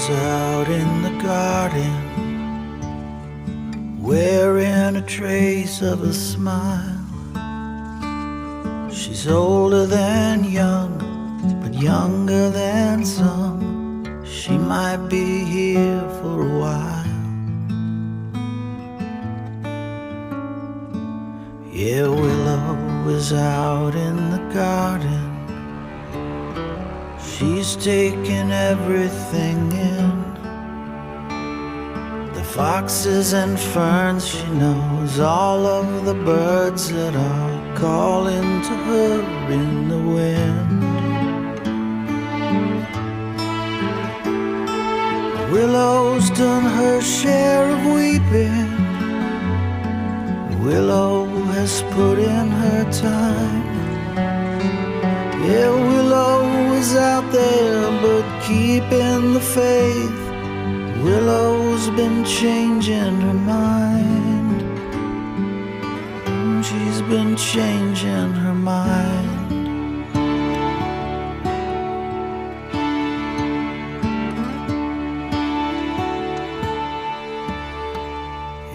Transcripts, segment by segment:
is out in the garden, wearing a trace of a smile. She's older than young, but younger than some. She might be here for a while. Yeah, Willow is out in the garden. She's taking everything in. The foxes and ferns, she knows all of the birds that are calling to her in the wind. Willow's done her share of weeping. Willow has put in her time. Yeah, Willow is out there, but keeping the faith. Willow's been changing her mind. She's been changing her mind.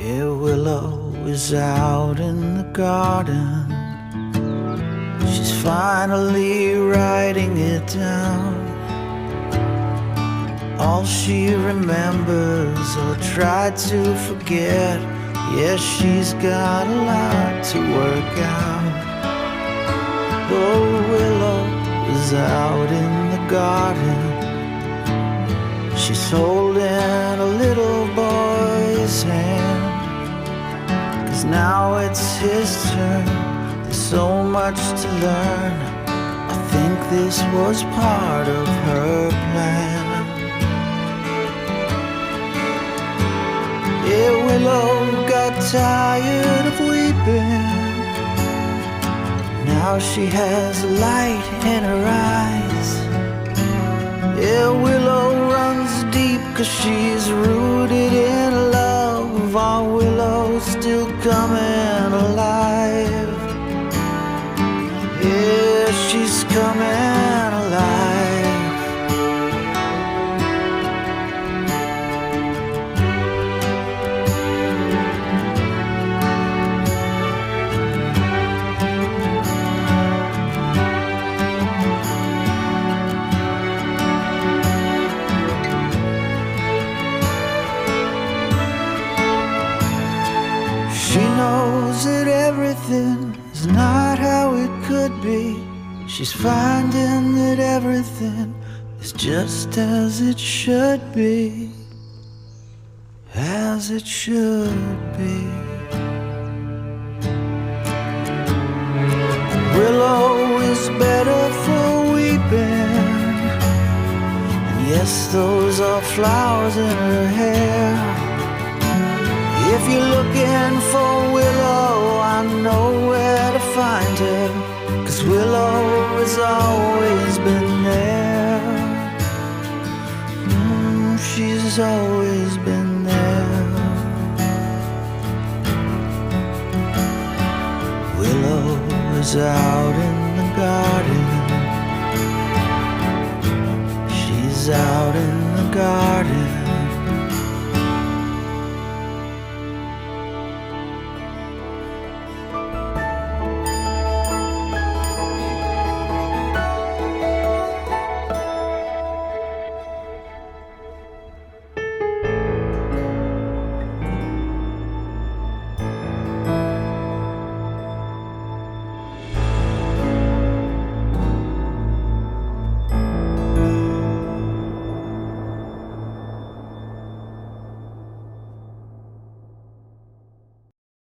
Yeah, Willow is out in the garden. She's finally writing it down. All she remembers or tried to forget. Yeah, she's got a lot to work out. Oh, Willow is out in the garden. She's holding a little boy's hand, 'cause now it's his turn. There's so much to learn. I think this was part of her plan. Yeah, Willow got tired of weeping. Now she has light in her eyes. Yeah, Willow runs deep 'cause she's rooted in love. Our Willow's still coming alive. Yeah, she's coming alive. She knows that everything is not how it could be. She's finding that everything is just as it should be. As it should be. Willow is better for weeping. And yes, those are flowers in her hair. If you're looking for Willow, I know where to find her, 'cause Willow has always been there. She's always been there. Willow is out in the garden. She's out in the garden.